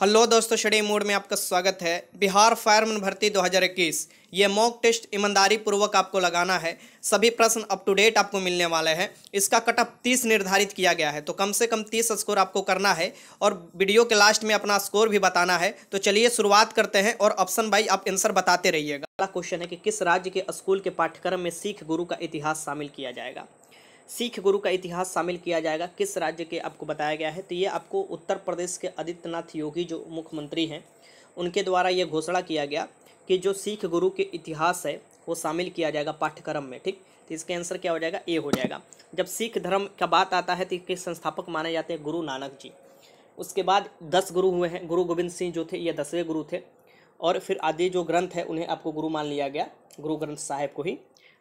Hello दोस्तों, study mode में आपका स्वागत है। बिहार फायरमैन भर्ती 2021 ये मॉक टेस्ट ईमानदारी पूर्वक आपको लगाना है। सभी प्रश्न अप टू डेट आपको मिलने वाले हैं। इसका कट ऑफ 30 निर्धारित किया गया है, तो कम से कम 30 स्कोर आपको करना है और वीडियो के लास्ट में अपना स्कोर भी बताना है। तो चलिए शुरुआत करते हैं और ऑप्शन बाई आप आंसर बताते रहिएगा। अगला क्वेश्चन है कि किस राज्य के स्कूल के पाठ्यक्रम में सिख गुरु का इतिहास शामिल किया जाएगा। सिख गुरु का इतिहास शामिल किया जाएगा किस राज्य के आपको बताया गया है। तो ये आपको उत्तर प्रदेश के आदित्यनाथ योगी जो मुख्यमंत्री हैं उनके द्वारा ये घोषणा किया गया कि जो सिख गुरु के इतिहास है वो शामिल किया जाएगा पाठ्यक्रम में। ठीक, तो इसका आंसर क्या हो जाएगा, ए हो जाएगा। जब सिख धर्म का बात आता है तो इसके संस्थापक माने जाते हैं गुरु नानक जी। उसके बाद 10 गुरु हुए हैं। गुरु गोविंद सिंह जो थे ये 10वें गुरु थे, और फिर आदि जो ग्रंथ है उन्हें आपको गुरु मान लिया गया, गुरु ग्रंथ साहिब को ही।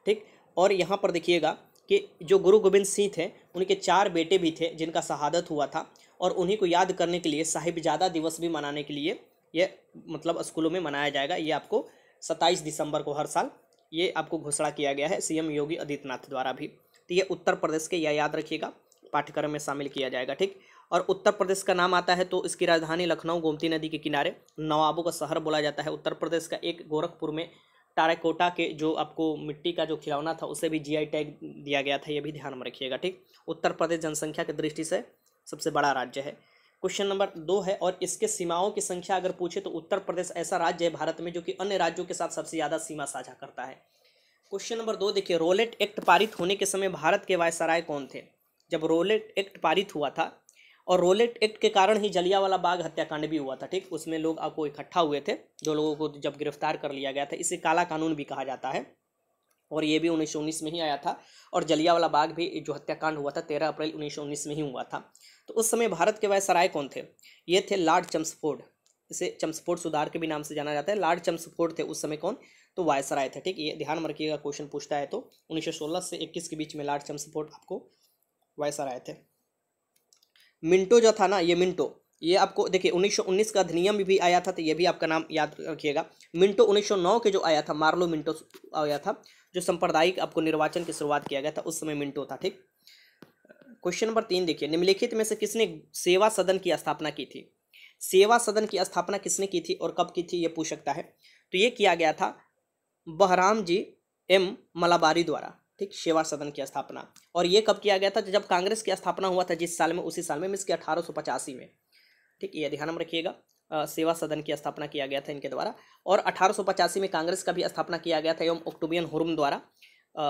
ठीक, और यहाँ पर देखिएगा कि जो गुरु गोविंद सिंह थे उनके 4 बेटे भी थे जिनका शहादत हुआ था, और उन्हीं को याद करने के लिए साहिबजादा दिवस भी मनाने के लिए ये मतलब स्कूलों में मनाया जाएगा। ये आपको 27 दिसंबर को हर साल ये आपको घोषणा किया गया है सीएम योगी आदित्यनाथ द्वारा भी। तो ये उत्तर प्रदेश के, यह याद रखिएगा, पाठ्यक्रम में शामिल किया जाएगा। ठीक, और उत्तर प्रदेश का नाम आता है तो इसकी राजधानी लखनऊ गोमती नदी के किनारे, नवाबों का शहर बोला जाता है उत्तर प्रदेश का। एक गोरखपुर में टेराकोटा के जो आपको मिट्टी का जो खिलौना था उसे भी जीआई टैग दिया गया था, ये भी ध्यान में रखिएगा। ठीक, उत्तर प्रदेश जनसंख्या की दृष्टि से सबसे बड़ा राज्य है। क्वेश्चन नंबर 2 है, और इसके सीमाओं की संख्या अगर पूछे तो उत्तर प्रदेश ऐसा राज्य है भारत में जो कि अन्य राज्यों के साथ सबसे ज़्यादा सीमा साझा करता है। क्वेश्चन नंबर 2 देखिए, रोलेट एक्ट पारित होने के समय भारत के वायसराय कौन थे। जब रोलेट एक्ट पारित हुआ था, और रोलेट एक्ट के कारण ही जलियांवाला बाग हत्याकांड भी हुआ था। ठीक, उसमें लोग आपको इकट्ठा हुए थे, जो लोगों को जब गिरफ्तार कर लिया गया था, इसे काला कानून भी कहा जाता है, और ये भी 1919 में ही आया था। और जलियांवाला बाग भी जो हत्याकांड हुआ था 13 अप्रैल 1919 में ही हुआ था। तो उस समय भारत के वायसराय कौन थे, ये थे लॉर्ड चम्सफोर्ड। इसे चम्सफोर्ड सुधार के भी नाम से जाना जाता है। लॉर्ड चम्सफोर्ड थे उस समय कौन, तो वायसराय थे। ठीक, ये ध्यान में रखिएगा, क्वेश्चन पूछता है तो 1916 से 21 के बीच में लॉर्ड चम्सफोर्ड आपको वायसराय थे। मिंटो जो था ना, ये मिंटो, ये आपको देखिए 1919 का अधिनियम भी आया था, तो ये भी आपका नाम याद रखिएगा। मिंटो 1909 के जो आया था, मार्लो मिंटो आया था, जो सांप्रदायिक आपको निर्वाचन की शुरुआत किया गया था, उस समय मिंटो था। ठीक, क्वेश्चन नंबर 3 देखिए, निम्नलिखित में से किसने सेवा सदन की स्थापना की थी। सेवा सदन की स्थापना किसने की थी और कब की थी, ये पूछ सकता है। तो ये किया गया था बहराम जी एम मलाबारी द्वारा। ठीक, सेवा सदन की स्थापना, और ये कब किया गया था, जब कांग्रेस की स्थापना हुआ था जिस साल में, उसी साल में, इसके 1885 में। ठीक, ये ध्यान में रखिएगा, सेवा सदन की स्थापना किया गया था इनके द्वारा। और 1885 में कांग्रेस का भी स्थापना किया गया था एवं ऑक्टोबियन हुर्म द्वारा।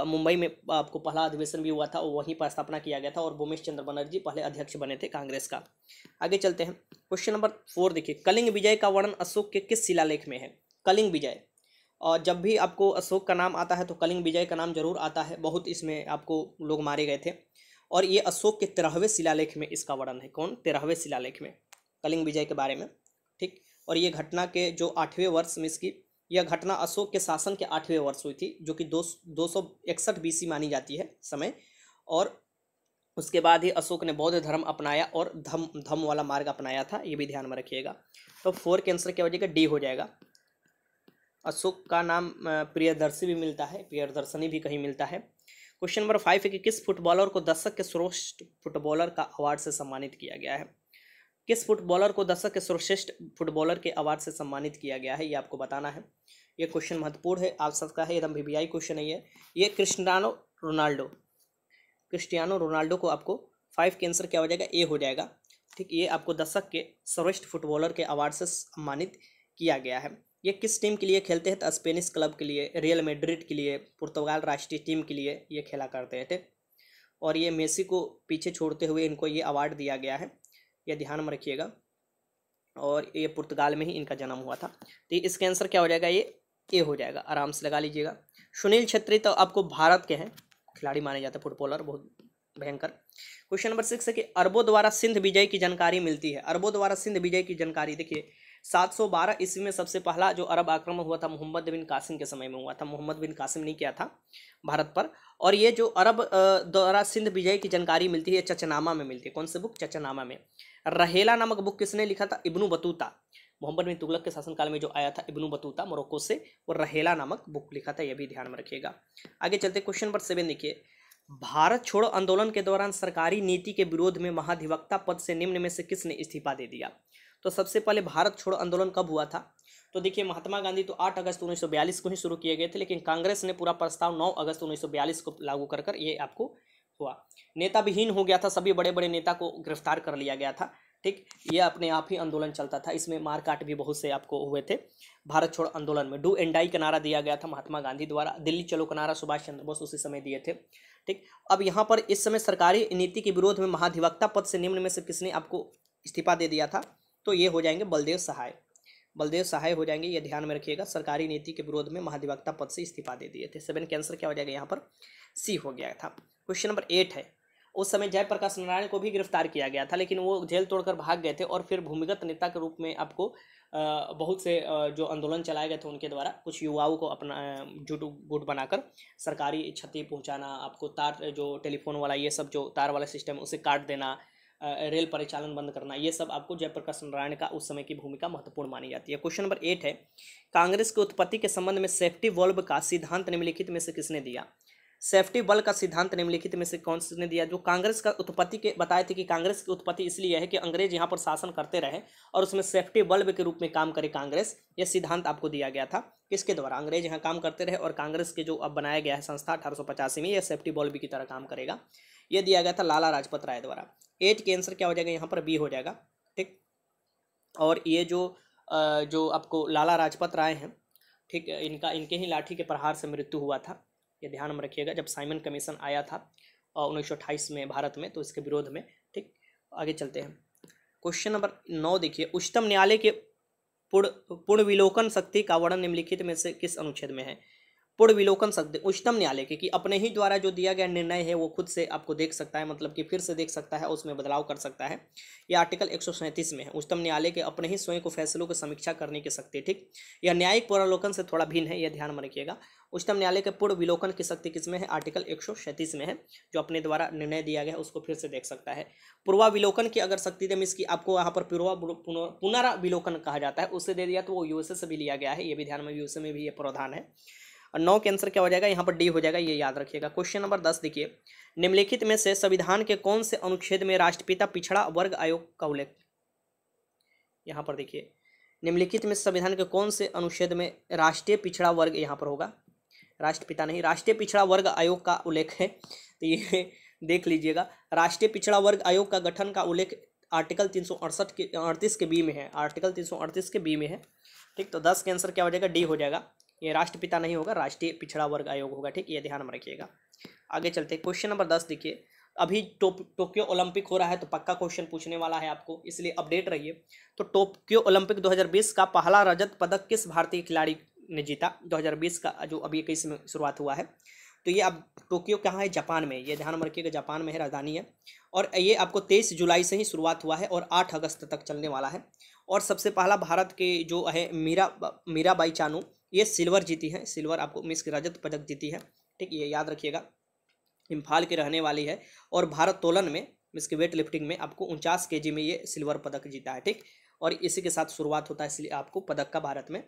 मुंबई में आपको पहला अधिवेशन भी हुआ था, वहीं पर स्थापना किया गया था, और भूमेश चंद्र बनर्जी पहले अध्यक्ष बने थे कांग्रेस का। आगे चलते हैं, क्वेश्चन नंबर 4 देखिए, कलिंग विजय का वर्णन अशोक के किस शिलालेख में है। कलिंग विजय, और जब भी आपको अशोक का नाम आता है तो कलिंग विजय का नाम जरूर आता है। बहुत इसमें आपको लोग मारे गए थे, और ये अशोक के 13वें शिलालेख में इसका वर्णन है। कौन, 13वें शिलालेख में कलिंग विजय के बारे में। ठीक, और ये घटना के जो 8वें वर्ष में इसकी, यह घटना अशोक के शासन के 8वें वर्ष हुई थी, जो कि 261 BC मानी जाती है समय। और उसके बाद ही अशोक ने बौद्ध धर्म अपनाया और धम्म वाला मार्ग अपनाया था, ये भी ध्यान में रखिएगा। तो 4 के आंसर क्या हो जाएगा, डी हो जाएगा। अशोक का नाम प्रियदर्शी भी मिलता है, प्रियदर्शनी भी कहीं मिलता है। क्वेश्चन नंबर 5 है कि किस फुटबॉलर को दशक के सर्वश्रेष्ठ फुटबॉलर का अवार्ड से सम्मानित किया गया है। किस फुटबॉलर को दशक के सर्वश्रेष्ठ फुटबॉलर के अवार्ड से सम्मानित किया गया है, ये आपको बताना है। ये क्वेश्चन महत्वपूर्ण है, आप सबका है, एकदम VVI क्वेश्चन है ये क्रिस्टियानो रोनाल्डो को आपको 5 के आंसर क्या हो जाएगा, ए हो जाएगा। ठीक, ये आपको दशक के सर्वश्रेष्ठ फुटबॉलर के अवार्ड से सम्मानित किया गया है। ये किस टीम के लिए खेलते हैं, तो स्पेनिश क्लब के लिए, रियल मैड्रिड के लिए, पुर्तगाल राष्ट्रीय टीम के लिए ये खेला करते थे। और ये मेसी को पीछे छोड़ते हुए इनको ये अवार्ड दिया गया है, ये ध्यान में रखिएगा। और ये पुर्तगाल में ही इनका जन्म हुआ था। तो इसका आंसर क्या हो जाएगा, ये ए हो जाएगा, आराम से लगा लीजिएगा। सुनील छेत्री तो आपको भारत के हैं, खिलाड़ी माने जाते हैं, फुटबॉलर, बहुत भयंकर। क्वेश्चन नंबर 6 है कि अरबों द्वारा सिंध विजय की जानकारी मिलती है। अरबों द्वारा सिंध विजय की जानकारी देखिए, 712 ईस्वी में सबसे पहला जो अरब आक्रमण हुआ था मोहम्मद बिन कासिम के समय में हुआ था। मोहम्मद बिन कासिम ने किया था भारत पर। और ये जो अरब द्वारा सिंध विजय की जानकारी मिलती है चचनामा में मिलती है। कौन सी बुक, चचनामा में। रहेला नामक बुक किसने लिखा था, इब्नु बतूता। मोहम्मद बिन तुगलक के शासनकाल में जो आया था इब्नु बतूता मोरक्को से, वो रहेला नामक बुक लिखा था, यह भी ध्यान में रखिएगा। आगे चलते क्वेश्चन नंबर 7 देखिए, भारत छोड़ो आंदोलन के दौरान सरकारी नीति के विरोध में महाधिवक्ता पद से निम्न में से किसने इस्तीफा दे दिया। तो सबसे पहले भारत छोड़ो आंदोलन कब हुआ था? तो देखिए महात्मा गांधी तो 8 अगस्त 1942 को ही शुरू किए गए थे, लेकिन कांग्रेस ने पूरा प्रस्ताव 9 अगस्त 1942 को लागू कर ये आपको हुआ। नेता विहीन हो गया था, सभी बड़े बड़े नेता को गिरफ्तार कर लिया गया था। ठीक, ये अपने आप ही आंदोलन चलता था, इसमें मारकाट भी बहुत से आपको हुए थे। भारत छोड़ो आंदोलन में डू एंड डाई का नारा दिया गया था महात्मा गांधी द्वारा। दिल्ली चलो का नारा सुभाष चंद्र बोस उसी समय दिए थे। ठीक, अब यहाँ पर इस समय सरकारी नीति के विरोध में महाधिवक्ता पद से निम्न में से किसने आपको इस्तीफा दे दिया था? तो ये हो जाएंगे बलदेव सहाय। बलदेव सहाय हो जाएंगे, ये ध्यान में रखिएगा। सरकारी नीति के विरोध में महाधिवक्ता पद से इस्तीफा दे दिए थे। 7 के आंसर क्या हो जाएगा यहाँ पर? सी हो गया था। क्वेश्चन नंबर 8 है, उस समय जयप्रकाश नारायण को भी गिरफ्तार किया गया था, लेकिन वो जेल तोड़कर भाग गए थे और फिर भूमिगत नेता के रूप में आपको बहुत से जो आंदोलन चलाए गए थे उनके द्वारा कुछ युवाओं को अपना गुट बनाकर सरकारी क्षति पहुंचाना, आपको तार जो टेलीफोन वाला ये सब जो तार वाला सिस्टम है उसे काट देना, रेल परिचालन बंद करना, ये सब आपको जयप्रकाश नारायण का उस समय की भूमिका महत्वपूर्ण मानी जाती है। क्वेश्चन नंबर 8 है, कांग्रेस की उत्पत्ति के संबंध में सेफ्टी वॉल्व का सिद्धांत निम्नलिखित में से किसने दिया? सेफ्टी बल्ब का सिद्धांत निम्नलिखित में से कौन ने दिया? जो कांग्रेस का उत्पत्ति के बताए थे कि कांग्रेस की उत्पत्ति इसलिए है कि अंग्रेज यहाँ पर शासन करते रहे और उसमें सेफ्टी बल्ब के रूप में काम करे कांग्रेस, यह सिद्धांत आपको दिया गया था। किसके द्वारा? अंग्रेज यहाँ काम करते रहे और कांग्रेस के जो अब बनाया गया है संस्था 1885 में, यह सेफ्टी बल्ब की तरह काम करेगा, यह दिया गया था लाला लाजपत राय द्वारा। 8 के आंसर क्या हो जाएगा यहाँ पर? बी हो जाएगा। ठीक, और ये जो आपको लाला लाजपत राय हैं, ठीक, इनके ही लाठी के प्रहार से मृत्यु हुआ था, ये ध्यान में रखिएगा। जब साइमन कमीशन आया था 1928 में भारत में, तो इसके विरोध में। ठीक, आगे चलते हैं। क्वेश्चन नंबर 9 देखिए, उच्चतम न्यायालय के पुनर्विलोकन शक्ति का वर्णन निम्नलिखित में से किस अनुच्छेद में है? पुनर्विलोकन शक्ति उच्चतम न्यायालय के कि अपने ही द्वारा जो दिया गया निर्णय है वो खुद से आपको देख सकता है, मतलब कि फिर से देख सकता है, उसमें बदलाव कर सकता है। यह आर्टिकल 137 में है। उच्चतम न्यायालय के अपने ही स्वयं को फैसलों की समीक्षा करने की शक्ति। ठीक, यह न्यायिक पुनर्विलोकन से थोड़ा भिन्न है, यह ध्यान में रखिएगा। उच्चतम न्यायालय के पुनर्विलोकन की शक्ति किसमें है? आर्टिकल 137 में है, जो अपने द्वारा निर्णय दिया गया है उसको फिर से देख सकता है। पूर्वाविलोकन की अगर शक्ति मीन्स की आपको यहाँ पर पुनराविलोकन कहा जाता है, उससे दे दिया तो वो यूएसए से भी लिया गया है, ये भी ध्यान में, यूएसए में भी ये प्रावधान है। और 9 के आंसर क्या हो जाएगा यहाँ पर? डी हो जाएगा, ये याद रखिएगा। क्वेश्चन नंबर 10 देखिए, निम्नलिखित में से संविधान के कौन से अनुच्छेद में राष्ट्रपिता पिछड़ा वर्ग आयोग का उल्लेख? यहाँ पर देखिए, निम्नलिखित में संविधान के कौन से अनुच्छेद में राष्ट्रीय पिछड़ा वर्ग यहाँ पर होगा? राष्ट्रपिता नहीं, राष्ट्रीय पिछड़ा वर्ग आयोग का उल्लेख है, तो ये देख लीजिएगा। राष्ट्रीय पिछड़ा वर्ग आयोग का गठन का उल्लेख आर्टिकल 338 के बी में है, आर्टिकल 338 के बी में है। ठीक, तो 10 के आंसर क्या हो जाएगा? डी हो जाएगा। ये राष्ट्रपिता नहीं होगा, राष्ट्रीय पिछड़ा वर्ग आयोग होगा। ठीक, ये ध्यान में रखिएगा। आगे चलते हैं। क्वेश्चन नंबर 10 देखिए, अभी टोक्यो ओलंपिक हो रहा है तो पक्का क्वेश्चन पूछने वाला है आपको, इसलिए अपडेट रहिए। तो टोक्यो ओलंपिक 2020 का पहला रजत पदक किस भारतीय खिलाड़ी ने जीता? 2020 का जो अभी 21 में शुरुआत हुआ है, तो ये अब टोक्यो कहाँ है? जापान में, ये ध्यान में रखिएगा, जापान में है, राजधानी है। और ये आपको 23 जुलाई से ही शुरुआत हुआ है और 8 अगस्त तक चलने वाला है। और सबसे पहला भारत के जो है मीराबाई चानू, ये सिल्वर जीती है, सिल्वर आपको मिस की रजत पदक जीती है। ठीक, ये याद रखिएगा। इम्फाल की रहने वाली है और भारत तोलन में मिस की वेट लिफ्टिंग में आपको 49 kg में ये सिल्वर पदक जीता है। ठीक, और इसी के साथ शुरुआत होता है इसलिए आपको पदक का भारत में।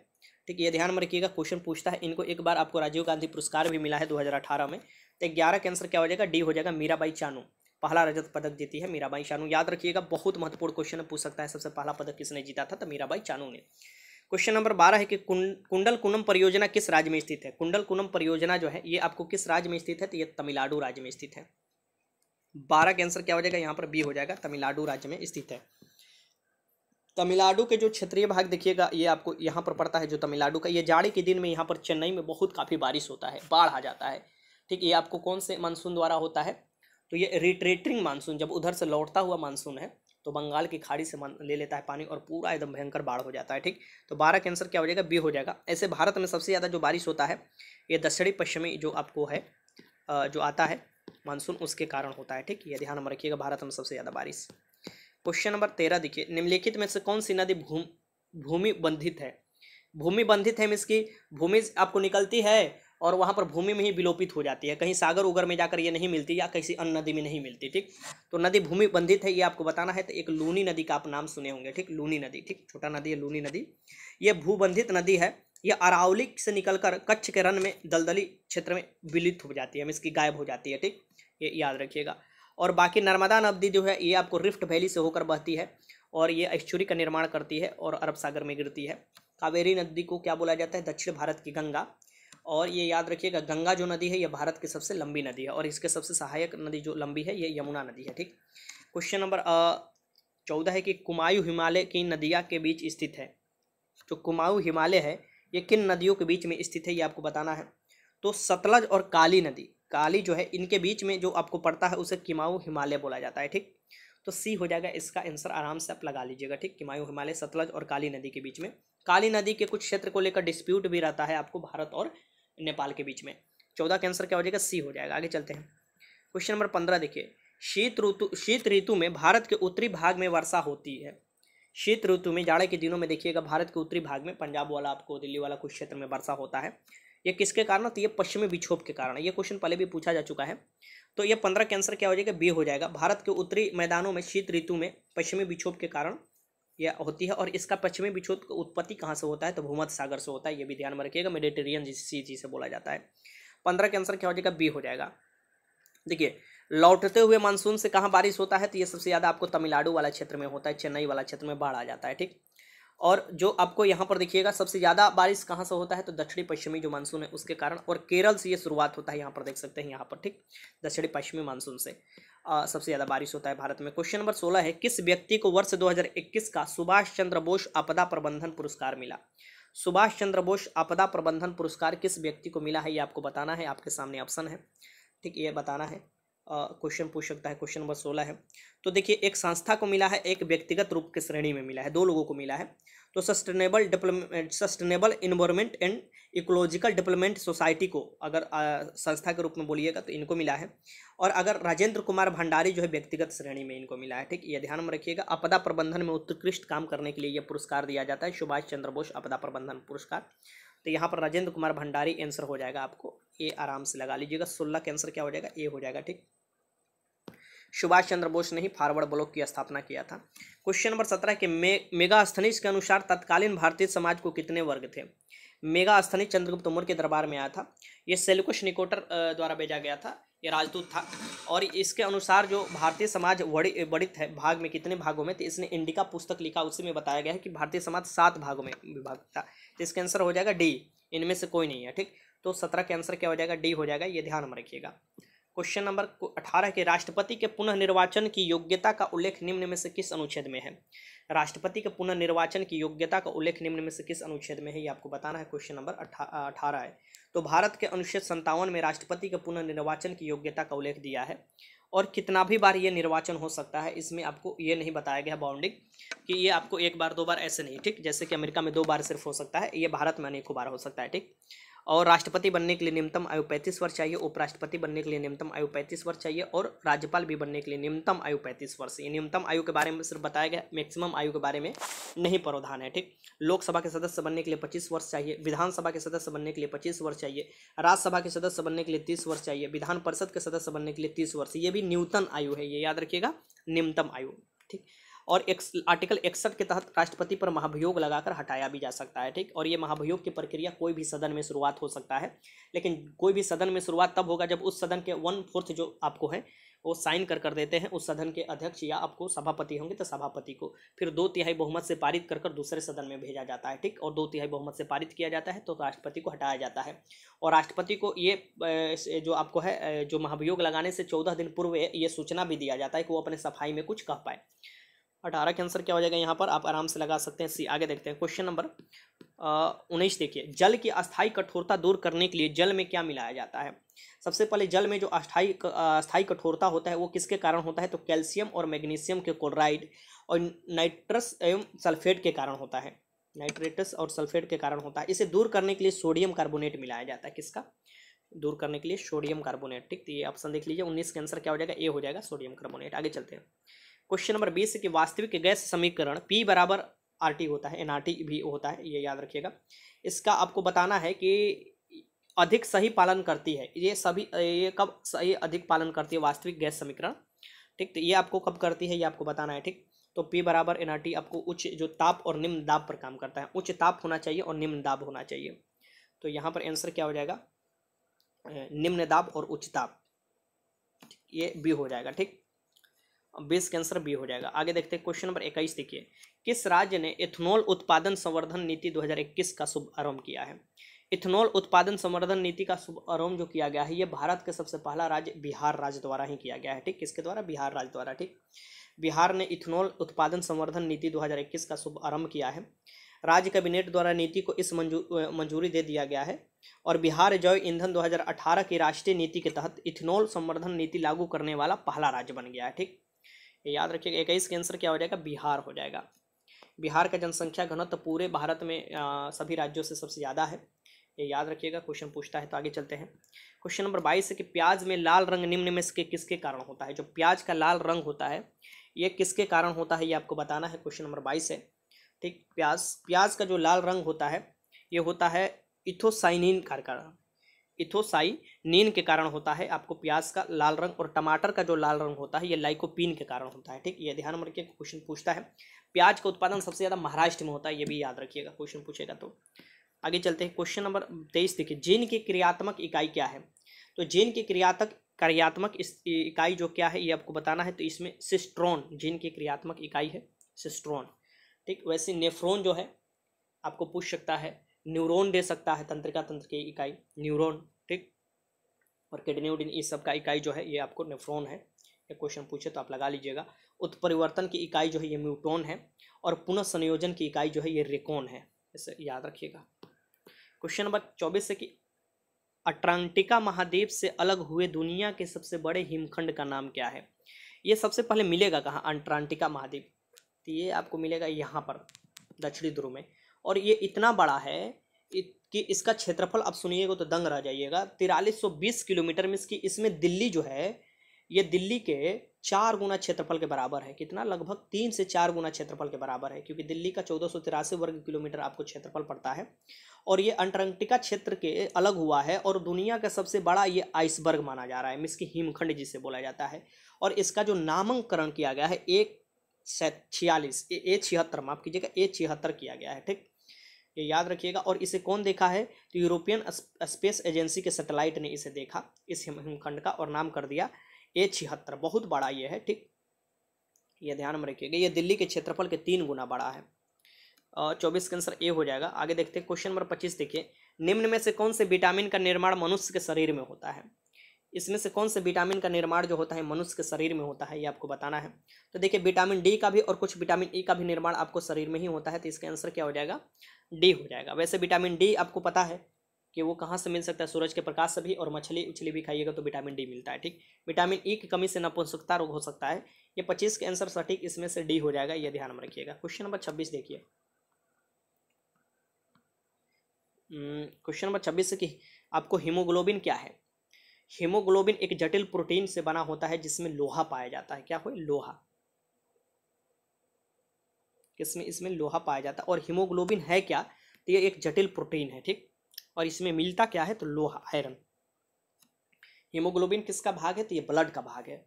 ठीक, ये ध्यान में रखिएगा। क्वेश्चन पूछता है, इनको एक बार आपको राजीव गांधी पुरस्कार भी मिला है 2018 में। तो 11 के आंसर क्या हो जाएगा? डी हो जाएगा। मीराबाई चानू पहला रजत पदक जीती है, मीराबाई चानू, याद रखिएगा। बहुत महत्वपूर्ण क्वेश्चन पूछ सकता है, सबसे पहला पदक किसने जीता था? तो मीराबाई चानू ने। क्वेश्चन नंबर 12 है कि कुंडलकुनम परियोजना किस राज्य में स्थित है? कुंडलकुनम परियोजना जो है ये आपको किस राज्य में स्थित है? तो ये तमिलनाडु राज्य में स्थित है। 12 के आंसर क्या हो जाएगा यहाँ पर? बी हो जाएगा, तमिलनाडु राज्य में स्थित है। तमिलनाडु के जो क्षेत्रीय भाग देखिएगा, ये आपको यहाँ पर पड़ता है जो तमिलनाडु का। ये जाड़े के दिन में यहाँ पर चेन्नई में बहुत काफ़ी बारिश होता है, बाढ़ आ जाता है। ठीक, ये आपको कौन से मानसून द्वारा होता है? तो ये रिट्रेटिंग मानसून, जब उधर से लौटता हुआ मानसून है तो बंगाल की खाड़ी से ले लेता है पानी और पूरा एकदम भयंकर बाढ़ हो जाता है। ठीक, तो 12 के आंसर क्या हो जाएगा? बी हो जाएगा। ऐसे भारत में सबसे ज़्यादा जो बारिश होता है ये दक्षिणी पश्चिमी जो आपको है जो आता है मानसून, उसके कारण होता है। ठीक, ये ध्यान में रखिएगा, भारत में सबसे ज़्यादा बारिश। क्वेश्चन नंबर 13 देखिए, निम्नलिखित में से कौन सी नदी भूमि बंधित है? भूमि बंधित है मीन्स की भूमि आपको निकलती है और वहाँ पर भूमि में ही विलोपित हो जाती है, कहीं सागर उगर में जाकर ये नहीं मिलती या किसी अन्य नदी में नहीं मिलती। ठीक, तो नदी भूमि बंधित है, ये आपको बताना है। तो एक लूनी नदी का आप नाम सुने होंगे। ठीक, लूनी नदी, ठीक, छोटा नदी है लूनी नदी, ये भूबंधित नदी है। ये अरावली से निकलकर कच्छ के रन में दलदली क्षेत्र में विलित हो जाती है, मीन्स की गायब हो जाती है। ठीक, ये याद रखिएगा। और बाकी नर्मदा नदी जो है ये आपको रिफ्ट वैली से होकर बहती है और ये एस्चुरी का निर्माण करती है और अरब सागर में गिरती है। कावेरी नदी को क्या बोला जाता है? दक्षिण भारत की गंगा। और ये याद रखिएगा, गंगा जो नदी है ये भारत की सबसे लंबी नदी है और इसके सबसे सहायक नदी जो लंबी है ये यमुना नदी है। ठीक। क्वेश्चन नंबर 14 है कि कुमायूं हिमालय की नदियाँ के बीच स्थित है। जो कुमाऊं हिमालय है ये किन नदियों के बीच में स्थित है ये आपको बताना है। तो सतलज और काली नदी, काली जो है इनके बीच में जो आपको पड़ता है उसे कुमाऊं हिमालय बोला जाता है। ठीक। तो सी हो जाएगा इसका आंसर, आराम से आप लगा लीजिएगा। ठीक। कुमाऊं हिमालय सतलज और काली नदी के बीच में। काली नदी के कुछ क्षेत्र को लेकर डिस्प्यूट भी रहता है आपको भारत और नेपाल के बीच में। 14 का आंसर क्या हो जाएगा? सी हो जाएगा। आगे चलते हैं। क्वेश्चन नंबर 15 देखिए, शीत ऋतु में भारत के उत्तरी भाग में वर्षा होती है। शीत ऋतु में, जाड़े के दिनों में देखिएगा भारत के उत्तरी भाग में, पंजाब वाला आपको, दिल्ली वाला कुछ क्षेत्र में वर्षा होता है। ये किसके कारण? तो ये पश्चिमी विक्षोभ के कारण। ये क्वेश्चन पहले भी पूछा जा चुका है। तो ये 15 का आंसर क्या हो जाएगा? बी हो जाएगा। भारत के उत्तरी मैदानों में शीत ऋतु में पश्चिमी विक्षोभ के कारण यह होती है। और इसका पश्चिमी विक्षोभ की उत्पत्ति कहाँ से होता है? तो भूमध्य सागर से होता है। ये भी ध्यान में रखिएगा, मेडिटेरियन सी जिसे बोला जाता है। 15 का आंसर क्या हो जाएगा? बी हो जाएगा। देखिए, लौटते हुए मानसून से कहाँ बारिश होता है? तो ये सबसे ज़्यादा आपको तमिलनाडु वाला क्षेत्र में होता है, चेन्नई वाला क्षेत्र में बाढ़ आ जाता है। ठीक। और जो आपको यहाँ पर देखिएगा सबसे ज़्यादा बारिश कहाँ से होता है? तो दक्षिणी पश्चिमी जो मानसून है उसके कारण, और केरल से ये शुरुआत होता है। यहाँ पर देख सकते हैं, यहाँ पर ठीक दक्षिणी पश्चिमी मानसून से सबसे ज़्यादा बारिश होता है भारत में। क्वेश्चन नंबर 16 है, किस व्यक्ति को वर्ष 2021 का सुभाष चंद्र बोस आपदा प्रबंधन पुरस्कार मिला? सुभाष चंद्र बोस आपदा प्रबंधन पुरस्कार किस व्यक्ति को मिला है ये आपको बताना है। आपके सामने ऑप्शन है। ठीक, ये बताना है। क्वेश्चन पूछ सकता है। क्वेश्चन नंबर 16 है। तो देखिए, एक संस्था को मिला है, एक व्यक्तिगत रूप के श्रेणी में मिला है, दो लोगों को मिला है। तो sustainable environment and ecological development society को अगर संस्था के रूप में बोलिएगा तो इनको मिला है। और अगर राजेंद्र कुमार भंडारी जो है व्यक्तिगत श्रेणी में इनको मिला है। ठीक, ये ध्यान में रखिएगा। आपदा प्रबंधन में उत्कृष्ट काम करने के लिए यह पुरस्कार दिया जाता है, सुभाष चंद्र बोस आपदा प्रबंधन पुरस्कार। तो यहाँ पर राजेंद्र कुमार भंडारी आंसर हो जाएगा आपको। ये आराम से लगा लीजिएगा। 16 का आंसर क्या हो जाएगा? ए हो जाएगा। ठीक, सुभाष चंद्र बोस ने ही फॉरवर्ड ब्लॉक की स्थापना किया था। क्वेश्चन नंबर 17 के मेगास्थनीज के अनुसार तत्कालीन भारतीय समाज को कितने वर्ग थे? मेगास्थनीज चंद्रगुप्त मौर्य के दरबार में आया था। ये सेल्यूकस निकोटर द्वारा भेजा गया था, ये राजदूत था। और इसके अनुसार जो भारतीय समाज वर्णित है भाग में, कितने भागों में? तो इसने इंडिका पुस्तक लिखा, उसी में बताया गया है कि भारतीय समाज 7 भागों में विभाजित था। तो इसका आंसर हो जाएगा डी, इनमें से कोई नहीं है। ठीक, तो 17 का आंसर क्या हो जाएगा? डी हो जाएगा। ये ध्यान में रखिएगा। क्वेश्चन नंबर 18 के राष्ट्रपति के पुनः निर्वाचन की योग्यता का उल्लेख निम्न में से किस अनुच्छेद में है? राष्ट्रपति के पुनः निर्वाचन की योग्यता का उल्लेख निम्न में से किस अनुच्छेद में है ये आपको बताना है। क्वेश्चन नंबर 18 है। तो भारत के अनुच्छेद 57 में राष्ट्रपति के पुनः निर्वाचन की योग्यता का उल्लेख दिया है। और कितना भी बार ये निर्वाचन हो सकता है, इसमें आपको ये नहीं बताया गया बाउंडिंग कि ये आपको 1 बार 2 बार ऐसे नहीं। ठीक, जैसे कि अमेरिका में 2 बार सिर्फ हो सकता है, ये भारत में अनेकों बार हो सकता है। ठीक, और राष्ट्रपति बनने के लिए न्यूनतम आयु 35 वर्ष चाहिए, उपराष्ट्रपति बनने के लिए न्यूनतम आयु 35 वर्ष चाहिए, और राज्यपाल भी बनने के लिए न्यूनतम आयु 35 वर्ष। ये न्यूनतम आयु के बारे में सिर्फ बताया गया, मैक्सिमम आयु के बारे में नहीं प्रावधान है। ठीक, लोकसभा के सदस्य बनने के लिए 25 वर्ष चाहिए, विधानसभा के सदस्य बनने के लिए 25 वर्ष चाहिए, राज्यसभा के सदस्य बनने के लिए 30 वर्ष चाहिए, विधान परिषद के सदस्य बनने के लिए 30 वर्ष। ये भी न्यूनतम आयु है, ये याद रखिएगा, न्यूनतम आयु। ठीक, और आर्टिकल 61 के तहत राष्ट्रपति पर महाभियोग लगाकर हटाया भी जा सकता है। ठीक, और ये महाभियोग की प्रक्रिया कोई भी सदन में शुरुआत हो सकता है, लेकिन कोई भी सदन में शुरुआत तब होगा जब उस सदन के 1/4 जो आपको है वो साइन कर देते हैं उस सदन के अध्यक्ष, या आपको सभापति होंगे तो सभापति को, फिर 2/3 बहुमत से पारित कर दूसरे सदन में भेजा जाता है। ठीक, और 2/3 बहुमत से पारित किया जाता है तो राष्ट्रपति को हटाया जाता है। और राष्ट्रपति को ये जो आपको है जो महाभियोग लगाने से 14 दिन पूर्व ये सूचना भी दिया जाता है कि वो अपने सफाई में कुछ कह पाए। 18 के आंसर क्या हो जाएगा? यहाँ पर आप आराम से लगा सकते हैं सी। आगे देखते हैं। क्वेश्चन नंबर 19 देखिए, जल की अस्थायी कठोरता दूर करने के लिए जल में क्या मिलाया जाता है? सबसे पहले जल में जो अस्थायी कठोरता होता है वो किसके कारण होता है? तो कैल्शियम और मैग्नीशियम के क्लोराइड और नाइट्रस एवं सल्फेट के कारण होता है। नाइट्रेटस और सल्फेट के कारण होता है। इसे दूर करने के लिए सोडियम कार्बोनेट मिलाया जाता है। किसका दूर करने के लिए? Sodium carbonate. ठीक, तो ये ऑप्शन देख लीजिए। 19 के आंसर क्या हो जाएगा? ए हो जाएगा, सोडियम कार्बोनेट। आगे चलते हैं। क्वेश्चन नंबर 20 की वास्तविक गैस समीकरण P बराबर RT होता है, NRT भी होता है, ये याद रखिएगा। इसका आपको बताना है कि अधिक सही पालन करती है, ये कब सही अधिक पालन करती है वास्तविक गैस समीकरण। ठीक, तो ये आपको कब करती है ये आपको बताना है। ठीक, तो P बराबर NRT आपको उच्च जो ताप और निम्न दाब पर काम करता है। उच्च ताप होना चाहिए और निम्न दाब होना चाहिए। तो यहाँ पर आंसर क्या हो जाएगा? निम्न दाब और उच्च ताप, ये भी हो जाएगा। ठीक, 20 का आंसर बी हो जाएगा। आगे देखते हैं क्वेश्चन नंबर 21 देखिए, किस राज्य ने इथेनॉल उत्पादन संवर्धन नीति 2021 का शुभारंभ किया है? इथेनॉल उत्पादन संवर्धन नीति का शुभारंभ जो किया गया है ये भारत के सबसे पहला राज्य बिहार राज्य द्वारा ही किया गया है। ठीक, किसके द्वारा? बिहार राज्य द्वारा। ठीक, बिहार ने इथेनॉल उत्पादन संवर्धन नीति 2021 का शुभारंभ किया है। राज्य कैबिनेट द्वारा नीति को इस मंजूरी दे दिया गया है और बिहार जैव ईंधन 2018 की राष्ट्रीय नीति के तहत इथेनॉल संवर्धन नीति लागू करने वाला पहला राज्य बन गया है। ठीक, ये याद रखिएगा। 21 के आंसर क्या हो जाएगा? बिहार हो जाएगा। बिहार का जनसंख्या घनत्व पूरे भारत में सभी राज्यों से सबसे ज़्यादा है, ये याद रखिएगा, क्वेश्चन पूछता है। तो आगे चलते हैं क्वेश्चन नंबर 22 है कि प्याज में लाल रंग निम्न में से किसके कारण होता है? जो प्याज का लाल रंग होता है ये किसके कारण होता है ये आपको बताना है। क्वेश्चन नंबर 22 है। ठीक, प्याज का जो लाल रंग होता है ये होता है इथोसाइनिन के कारण, इथोसाइनिन के कारण होता है आपको प्याज का लाल रंग। और टमाटर का जो लाल रंग होता है ये लाइकोपीन के कारण होता है। ठीक, ये ध्यान में रखिए, क्वेश्चन पूछता है। प्याज का उत्पादन सबसे ज़्यादा महाराष्ट्र में होता है, ये भी याद रखिएगा, क्वेश्चन पूछेगा। तो आगे चलते हैं क्वेश्चन नंबर 23 देखिए, जीन की क्रियात्मक इकाई क्या है? तो जीन की कार्यात्मक इकाई जो क्या है ये आपको बताना है। तो इसमें सिस्ट्रोन जीन की क्रियात्मक इकाई है, सिस्ट्रोन। ठीक, वैसे नेफ्रॉन जो है आपको पूछ सकता है, न्यूरॉन दे सकता है, तंत्रिका तंत्र की इकाई न्यूरॉन। ठीक, और किडनी इस सब का इकाई जो है ये आपको नेफ्रॉन है। ये क्वेश्चन पूछे तो आप लगा लीजिएगा। उत्परिवर्तन की इकाई जो है ये म्यूटोन है और पुनः संयोजन की इकाई जो है ये रेकोन है, इसे याद रखिएगा। क्वेश्चन नंबर 24 है कि अटलांटिका महाद्वीप से अलग हुए दुनिया के सबसे बड़े हिमखंड का नाम क्या है? ये सबसे पहले मिलेगा कहाँ? अटलांटिका महाद्वीप। तो ये आपको मिलेगा यहाँ पर दक्षिणी ध्रुव में, और ये इतना बड़ा है कि इसका क्षेत्रफल आप सुनिएगा तो दंग रह जाइएगा। 4320 किलोमीटर में इसमें दिल्ली जो है ये दिल्ली के 4 गुना क्षेत्रफल के बराबर है। कितना? लगभग 3 से 4 गुना क्षेत्रफल के बराबर है, क्योंकि दिल्ली का 1483 वर्ग किलोमीटर आपको क्षेत्रफल पड़ता है। और ये अंटार्कटिका क्षेत्र के अलग हुआ है और दुनिया का सबसे बड़ा ये आइसबर्ग माना जा रहा है, इसकी हिमखंड जिसे बोला जाता है। और इसका जो नामकरण किया गया है A46 माफ कीजिएगा, A76 किया गया है। ठीक, ये याद रखिएगा। और इसे कौन देखा है? तो यूरोपियन स्पेस एजेंसी के सैटेलाइट ने इसे देखा, इस हिमखंड का, और नाम कर दिया A76। बहुत बड़ा ये है। ठीक, ये ध्यान में रखिएगा, ये दिल्ली के क्षेत्रफल के 3 गुना बड़ा है। 24 का आंसर ए हो जाएगा। आगे देखते हैं क्वेश्चन नंबर 25 देखिए, निम्न में से कौन से विटामिन का निर्माण मनुष्य के शरीर में होता है? इसमें से कौन से विटामिन का निर्माण जो होता है मनुष्य के शरीर में होता है ये आपको बताना है। तो देखिए, विटामिन डी का भी और कुछ विटामिन ई का भी निर्माण आपको शरीर में ही होता है, तो इसका आंसर क्या हो जाएगा? डी हो जाएगा। वैसे विटामिन डी आपको पता है कि वो कहाँ से मिल सकता है? सूरज के प्रकाश से भी, और मछली उछली भी खाइएगा तो विटामिन डी मिलता है। ठीक, विटामिन ई की कमी से नपुंसकता रोग हो सकता है। ये 25 के आंसर सटीक इसमें से डी हो जाएगा, ये ध्यान में रखिएगा। क्वेश्चन नंबर 26 देखिए, क्वेश्चन नंबर 26 की आपको हीमोग्लोबिन क्या है? हीमोग्लोबिन एक जटिल प्रोटीन से बना होता है जिसमें लोहा पाया जाता है। क्या हो? लोहा। किसमें? इसमें लोहा पाया जाता है। और हीमोग्लोबिन है क्या? तो ये एक जटिल प्रोटीन है। ठीक, और इसमें मिलता क्या है? तो लोहा, आयरन। हीमोग्लोबिन किसका भाग है? तो ये ब्लड का भाग है।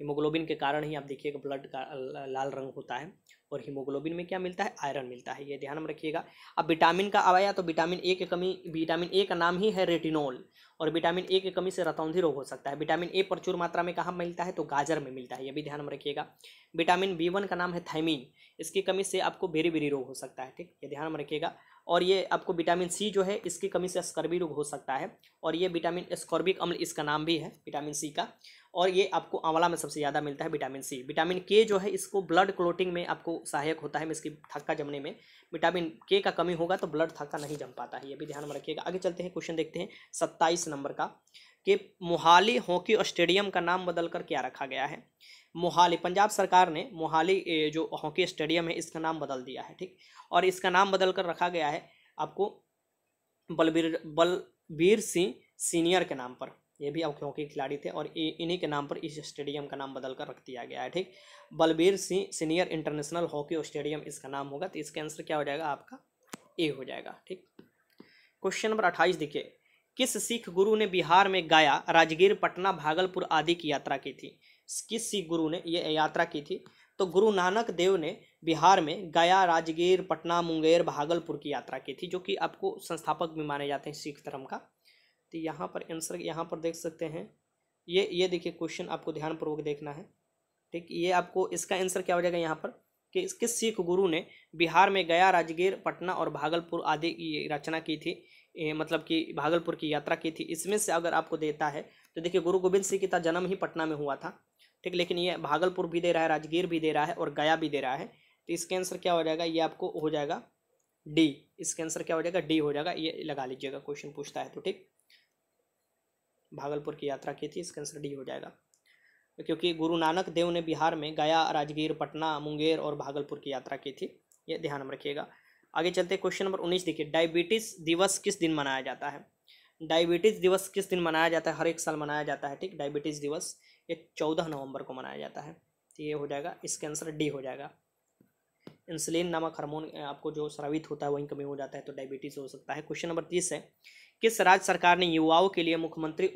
हीमोग्लोबिन के कारण ही आप देखिएगा ब्लड का लाल रंग होता है। और हीमोग्लोबिन में क्या मिलता है? आयरन मिलता है, ये ध्यान में रखिएगा। अब विटामिन का आया तो विटामिन ए की कमी, विटामिन ए का नाम ही है रेटिनॉल, और विटामिन ए की कमी से रतौंधी रोग हो सकता है। विटामिन ए प्रचुर मात्रा में कहाँ मिलता है? तो गाजर में मिलता है, ये भी ध्यान में रखिएगा। विटामिन B1 का नाम है थायमीन, इसकी कमी से आपको बेरी रोग हो सकता है। ठीक, ये ध्यान में रखिएगा। और ये आपको विटामिन सी जो है इसकी कमी से स्कर्वी रोग हो सकता है। और ये विटामिन एस्कॉर्बिक अम्ल इसका नाम भी है विटामिन सी का। और ये आपको आंवला में सबसे ज़्यादा मिलता है विटामिन सी। विटामिन के जो है इसको ब्लड क्लोटिंग में आपको सहायक होता है, इसकी थक्का जमने में। विटामिन के का कमी होगा तो ब्लड थक्का नहीं जम पाता है, ये भी ध्यान में रखिएगा। आगे चलते हैं, क्वेश्चन देखते हैं 27 नंबर का, कि मोहाली हॉकी स्टेडियम का नाम बदलकर क्या रखा गया है? मोहाली, पंजाब सरकार ने मोहाली जो हॉकी स्टेडियम है इसका नाम बदल दिया है। ठीक, और इसका नाम बदलकर रखा गया है आपको बलबीर सिंह सीनियर के नाम पर। ये भी आपके हॉकी खिलाड़ी थे और इन्हीं के नाम पर इस स्टेडियम का नाम बदलकर रख दिया गया है। ठीक, Balbir Singh senior international hockey stadium इसका नाम होगा। तो इसका आंसर क्या हो जाएगा? आपका ए हो जाएगा। ठीक, क्वेश्चन नंबर 28 देखिए, किस सिख गुरु ने बिहार में गया, राजगीर, पटना, भागलपुर आदि की यात्रा की थी? किस सिख गुरु ने ये यात्रा की थी? तो गुरु नानक देव ने बिहार में गया, राजगीर, पटना, मुंगेर, भागलपुर की यात्रा की थी, जो कि आपको संस्थापक भी माने जाते हैं सिख धर्म का। तो यहाँ पर आंसर यहाँ पर देख सकते हैं, ये देखिए क्वेश्चन आपको ध्यानपूर्वक देखना है। ठीक, ये आपको इसका आंसर क्या हो जाएगा यहाँ पर कि किस सिख गुरु ने बिहार में गया, राजगीर, पटना और भागलपुर आदि की रचना की थी, मतलब कि भागलपुर की यात्रा की थी। इसमें से अगर आपको देता है तो देखिए गुरु गोविंद सिंह का जन्म ही पटना में हुआ था, ठीक, लेकिन ये भागलपुर भी दे रहा है, राजगीर भी दे रहा है और गया भी दे रहा है। तो इसके आंसर क्या हो जाएगा, ये आपको हो जाएगा डी। इसके आंसर क्या हो जाएगा, डी हो जाएगा, ये लगा लीजिएगा, क्वेश्चन पूछता है तो। ठीक, भागलपुर की यात्रा की थी, इसका आंसर डी हो जाएगा, क्योंकि गुरु नानक देव ने बिहार में गया, राजगीर, पटना, मुंगेर और भागलपुर की यात्रा की थी, ये ध्यान में रखिएगा। आगे चलते क्वेश्चन नंबर 19 देखिए, डायबिटीज दिवस किस दिन मनाया जाता है। डायबिटीज दिवस किस दिन मनाया जाता है, हर एक साल मनाया जाता है। ठीक, डायबिटीज दिवस ये 14 नवंबर को मनाया जाता है, तो ये हो जाएगा, इसका आंसर डी हो जाएगा। इंसुलिन नामक हार्मोन आपको जो स्रावित होता है वहीं कमी हो जाता है तो डायबिटीज हो सकता है। क्वेश्चन नंबर 30 है, किस राज्य सरकार ने युवाओं के लिए मुख्यमंत्री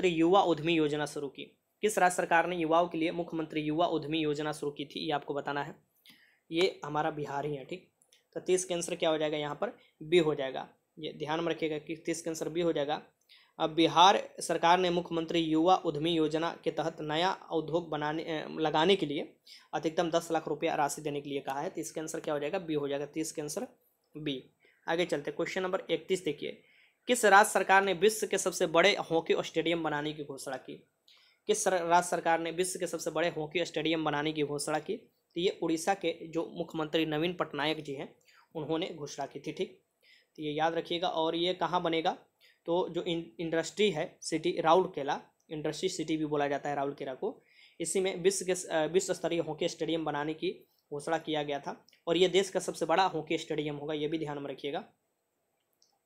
युवा उद्यमी योजना शुरू की। किस राज्य सरकार ने युवाओं के लिए मुख्यमंत्री युवा उद्यमी योजना शुरू की थी, ये आपको बताना है। ये हमारा बिहार ही है। ठीक, तो 30 का आंसर क्या हो जाएगा यहाँ पर, बी हो जाएगा, ये ध्यान में रखिएगा कि 30 का आंसर बी हो जाएगा। अब बिहार सरकार ने मुख्यमंत्री युवा उद्यमी योजना के तहत नया उद्योग लगाने के लिए अधिकतम 10 लाख रुपया राशि देने के लिए कहा है, तो इसका आंसर क्या हो जाएगा, बी हो जाएगा। 30 का आंसर बी। आगे चलते क्वेश्चन नंबर 31 देखिए, किस राज्य सरकार ने विश्व के सबसे बड़े हॉकी स्टेडियम बनाने की घोषणा की। किस राज्य सरकार ने विश्व के सबसे बड़े हॉकी स्टेडियम बनाने की घोषणा की, तो ये उड़ीसा के जो मुख्यमंत्री नवीन पटनायक जी हैं उन्होंने घोषणा की थी। ठीक, तो ये याद रखिएगा। और ये कहाँ बनेगा, तो जो इंडस्ट्री है सिटी राउरकेला, इंडस्ट्री सिटी भी बोला जाता है राउरकेला को, इसी में विश्व स्तरीय हॉकी स्टेडियम बनाने की घोषणा किया गया था और ये देश का सबसे बड़ा हॉकी स्टेडियम होगा, ये भी ध्यान में रखिएगा।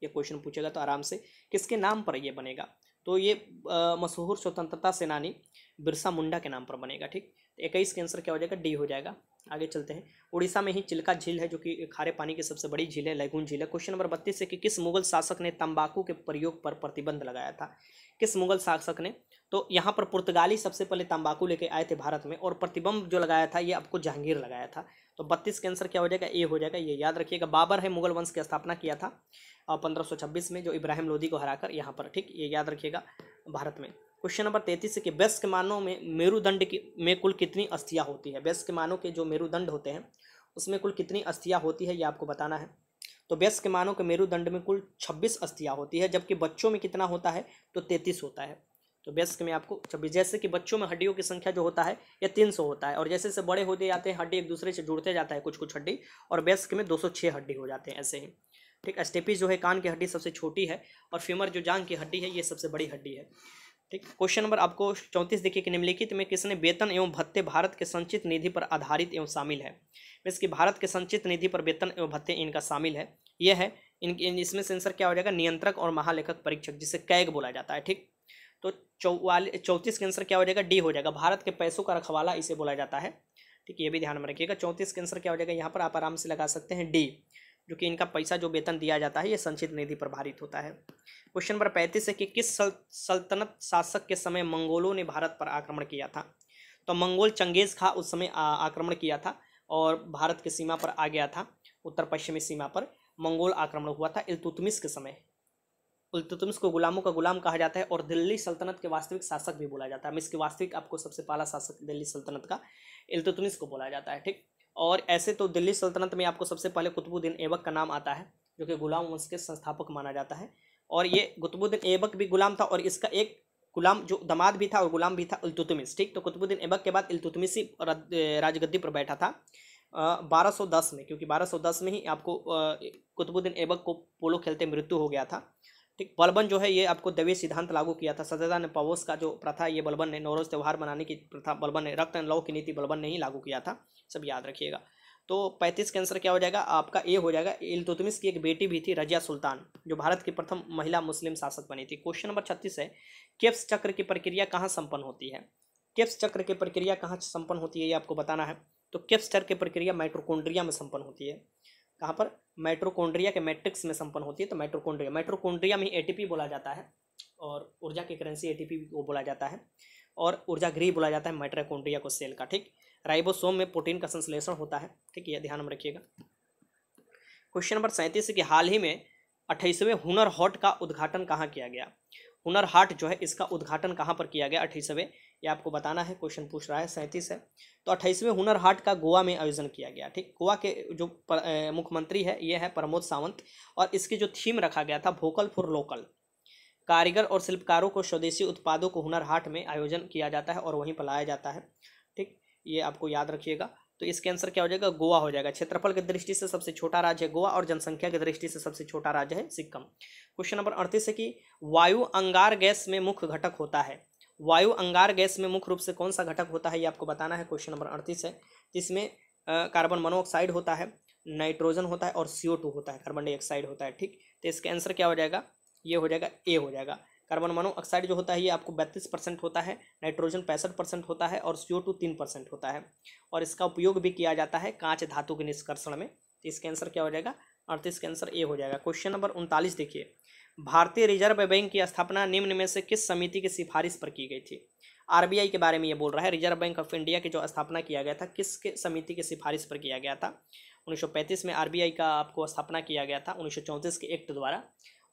ये क्वेश्चन पूछेगा तो आराम से, किसके नाम पर ये बनेगा, तो ये मशहूर स्वतंत्रता सेनानी बिरसा मुंडा के नाम पर बनेगा। ठीक, 21 का आंसर क्या हो जाएगा, डी हो जाएगा। आगे चलते हैं, उड़ीसा में ही चिल्का झील है जो कि खारे पानी की सबसे बड़ी झील है, लैगून झील है। क्वेश्चन नंबर 32 है कि किस मुगल शासक ने तंबाकू के प्रयोग पर प्रतिबंध लगाया था। किस मुगल शासक ने, तो यहाँ पर पुर्तगाली सबसे पहले तंबाकू लेके आए थे भारत में और प्रतिबंध जो लगाया था ये आपको जहांगीर लगाया था। तो 32 का आंसर क्या हो जाएगा, ए हो जाएगा, ये याद रखिएगा। बाबर है मुगल वंश की स्थापना किया था 1526 में, जो इब्राहिम लोदी को हराकर यहाँ पर। ठीक, ये याद रखिएगा भारत में। क्वेश्चन नंबर 33 है कि वयस्क मानव में मेरुदंड में कुल कितनी अस्थियां होती है। वयस्क मानव के जो मेरुदंड होते हैं उसमें कुल कितनी अस्थियां होती है, ये आपको बताना है। तो वयस्क मानव के मेरुदंड में कुल 26 अस्थियां होती है, जबकि बच्चों में कितना होता है, तो 33 होता है। तो वयस्क में आपको 26, जैसे कि बच्चों में हड्डियों की संख्या जो होता है ये 300 होता है, और जैसे जैसे बड़े होते जाते हैं हड्डी एक दूसरे से जुड़ते जाता है कुछ कुछ हड्डी, और वयस्क में 206 हड्डी हो जाते हैं, ऐसे ही। ठीक, स्टेपीज जो है कान की हड्डी सबसे छोटी है और फीमर जो जांघ की हड्डी है ये सबसे बड़ी हड्डी है। ठीक, क्वेश्चन नंबर आपको 34 देखिए कि निम्नलिखित में किसने वेतन एवं भत्ते भारत के संचित निधि पर आधारित एवं शामिल है। इसकी भारत के संचित निधि पर वेतन एवं भत्ते इनका शामिल है, यह है इसमें से आंसर क्या हो जाएगा, नियंत्रक और महालेखक परीक्षक, जिसे कैग बोला जाता है। ठीक, तो 34 का आंसर क्या हो जाएगा, डी हो जाएगा। भारत के पैसों का रखवाला इसे बोला जाता है। ठीक, ये भी ध्यान में रखिएगा। 34 का आंसर क्या हो जाएगा, यहाँ पर आप आराम से लगा सकते हैं डी, जो कि इनका पैसा जो वेतन दिया जाता है ये संचित निधि पर भारित होता है। क्वेश्चन नंबर 35 है कि किस सल्तनत शासक के समय मंगोलों ने भारत पर आक्रमण किया था। तो मंगोल चंगेज खां उस समय आक्रमण किया था और भारत की सीमा पर आ गया था, उत्तर पश्चिमी सीमा पर मंगोल आक्रमण हुआ था इल्तुतमिश के समय। इल्तुतमिश को गुलामों का गुलाम कहा जाता है और दिल्ली सल्तनत के वास्तविक शासक भी बोला जाता है। इसके वास्तविक आपको सबसे पहला शासक दिल्ली सल्तनत का इल्तुतमिश को बोला जाता है। ठीक, और ऐसे तो दिल्ली सल्तनत में आपको सबसे पहले कुतुबुद्दीन ऐबक का नाम आता है, जो कि गुलाम वंश के संस्थापक माना जाता है। और ये कुतुबुद्दीन ऐबक भी गुलाम था और इसका एक गुलाम जो दामाद भी था और गुलाम भी था इल्तुतमिश। ठीक, तो कुतुबुद्दीन ऐबक के बाद इल्तुतमिश ही राजगद्दी पर बैठा था 1210 में, क्योंकि 1210 में ही आपको कुतुबुद्दीन ऐबक को पोलो खेलते मृत्यु हो गया था। ठीक, बलबन जो है ये आपको दैवीय सिद्धांत लागू किया था। सजदा ने पवोस का जो प्रथा ये बलबन ने, नौरोज त्यौहार मनाने की प्रथा बलबन ने, रक्त लौ की नीति बलबन ने ही लागू किया था, सब याद रखिएगा। तो 35 का आंसर क्या हो जाएगा, आपका ए हो जाएगा। इल्तुतमिश की एक बेटी भी थी रजिया सुल्तान, जो भारत की प्रथम महिला मुस्लिम शासक बनी थी। क्वेश्चन नंबर 36 है, केप्स चक्र की प्रक्रिया कहाँ संपन्न होती है। केप्स चक्र की प्रक्रिया कहाँ संपन्न होती है ये आपको बताना है। तो केप्स चक्र की प्रक्रिया माइटोकॉन्ड्रिया में संपन्न होती है। कहाँ पर, माइटोकॉन्ड्रिया के मैट्रिक्स में संपन्न होती है। तो माइटोकॉन्ड्रिया में एटीपी बोला जाता है और ऊर्जा की करेंसी एटीपी को बोला जाता है और ऊर्जा गृह बोला जाता है माइटोकॉन्ड्रिया को सेल का। ठीक, राइबोसोम में प्रोटीन का संश्लेषण होता है। ठीक, ये ध्यान में रखिएगा। क्वेश्चन नंबर 37 कि हाल ही में 28वें हुनर हाट का उद्घाटन कहाँ किया गया। हुनर हाट जो है इसका उद्घाटन कहाँ पर किया गया 28वें, ये आपको बताना है, क्वेश्चन पूछ रहा है। 37 है। तो 28वें हुनर हाट का गोवा में आयोजन किया गया। ठीक, गोवा के जो मुख्यमंत्री है ये है प्रमोद सावंत, और इसकी जो थीम रखा गया था वोकल फॉर लोकल। कारीगर और शिल्पकारों को स्वदेशी उत्पादों को हुनर हाट में आयोजन किया जाता है और वहीं पर लाया जाता है। ठीक, ये आपको याद रखिएगा। तो इसके आंसर क्या हो जाएगा, गोवा हो जाएगा। क्षेत्रफल की दृष्टि से सबसे छोटा राज्य है गोवा और जनसंख्या की दृष्टि से सबसे छोटा राज्य है सिक्किम। क्वेश्चन नंबर 38 है कि वायु अंगार गैस में मुख्य घटक होता है। वायु अंगार गैस में मुख्य रूप से कौन सा घटक होता है, ये आपको बताना है। क्वेश्चन नंबर 38 है। जिसमें कार्बन मोनोऑक्साइड होता है, नाइट्रोजन होता है और CO2 होता है, कार्बन डाइऑक्साइड होता है। ठीक, तो इसका आंसर क्या हो जाएगा, ये हो जाएगा ए हो जाएगा। कार्बन मोनोऑक्साइड जो होता है ये आपको 32% होता है, नाइट्रोजन 65% होता है और CO2 3% होता है, और इसका उपयोग भी किया जाता है कांच धातु के निष्कर्षण में। तो इसका आंसर क्या हो जाएगा, 38 का आंसर ए हो जाएगा। क्वेश्चन नंबर 39 देखिए, भारतीय रिजर्व बैंक की स्थापना निम्न में से किस समिति की सिफारिश पर की गई थी। RBI के बारे में ये बोल रहा है। रिजर्व बैंक ऑफ इंडिया की जो स्थापना किया गया था किसके समिति की सिफारिश पर किया गया था। 1935 में RBI का आपको स्थापना किया गया था 1934 के एक्ट द्वारा,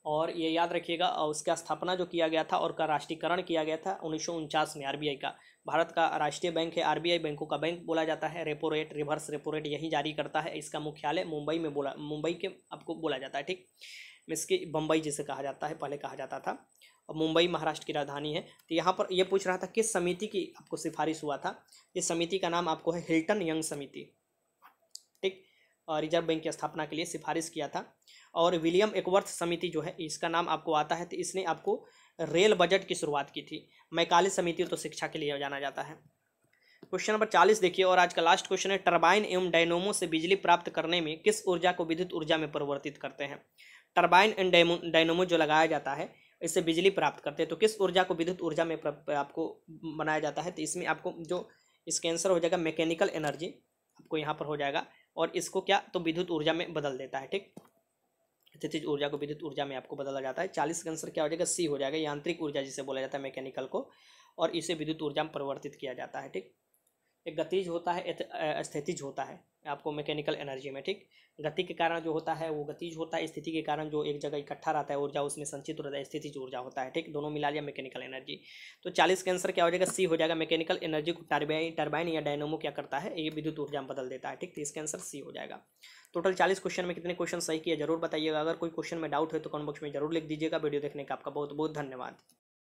और ये याद रखिएगा। उसका स्थापना जो किया गया था और का राष्ट्रीयकरण किया गया था 1949 में। RBI का भारत का राष्ट्रीय बैंक है। RBI बैंकों का बैंक बोला जाता है। Repo rate, reverse repo rate यही जारी करता है। इसका मुख्यालय मुंबई के आपको बोला जाता है। ठीक, इसकी बम्बई जिसे कहा जाता है, पहले कहा जाता था, और मुंबई महाराष्ट्र की राजधानी है। तो यहाँ पर यह पूछ रहा था किस समिति की आपको सिफारिश हुआ था। इस समिति का नाम आपको है हिल्टन यंग समिति। ठीक, रिजर्व बैंक की स्थापना के लिए सिफारिश किया था। और विलियम एकवर्थ समिति जो है इसका नाम आपको आता है, तो इसने आपको रेल बजट की शुरुआत की थी। मैकाले समिति तो शिक्षा के लिए जाना जाता है। क्वेश्चन नंबर 40 देखिए, और आज का लास्ट क्वेश्चन है, टरबाइन एवं डायनोमो से बिजली प्राप्त करने में किस ऊर्जा को विद्युत ऊर्जा में परिवर्तित करते हैं। टरबाइन एंड डायनोमो जो लगाया जाता है इससे बिजली प्राप्त करते हैं, तो किस ऊर्जा को विद्युत ऊर्जा में आपको बनाया जाता है। तो इसमें आपको जो इसका आंसर हो जाएगा मैकेनिकल एनर्जी, आपको यहाँ पर हो जाएगा, और इसको क्या तो विद्युत ऊर्जा में बदल देता है। ठीक, स्थितिज ऊर्जा को विद्युत ऊर्जा में आपको बदला जाता है। 40 का आंसर क्या हो जाएगा, सी हो जाएगा। यांत्रिक ऊर्जा जिसे बोला जाता है मैकेनिकल को, और इसे विद्युत ऊर्जा में परिवर्तित किया जाता है। ठीक, एक गतिज होता है, स्थितिज होता है आपको मैकेनिकल एनर्जी में। ठीक, गति के कारण जो होता है वो गतिज होता है, स्थिति के कारण जो एक जगह इकट्ठा रहता है ऊर्जा उसमें संचित रहता है स्थितिज ऊर्जा होता है। ठीक, दोनों मिला लिया मैकेनिकल एनर्जी। तो 40 का आंसर क्या हो जाएगा, सी हो जाएगा। मैकेनिकल एनर्जी को टरबाइन या डायनोमो क्या करता है, ये विद्युत ऊर्जा में बदल देता है। ठीक, तो इसका आंसर सी हो जाएगा। टोटल 40 क्वेश्चन में कितने क्वेश्चन सही किए जरूर बताइएगा। अगर कोई क्वेश्चन में डाउट है तो कमेंट बॉक्स में जरूर लिख दीजिएगा। वीडियो देखने का आपका बहुत बहुत धन्यवाद।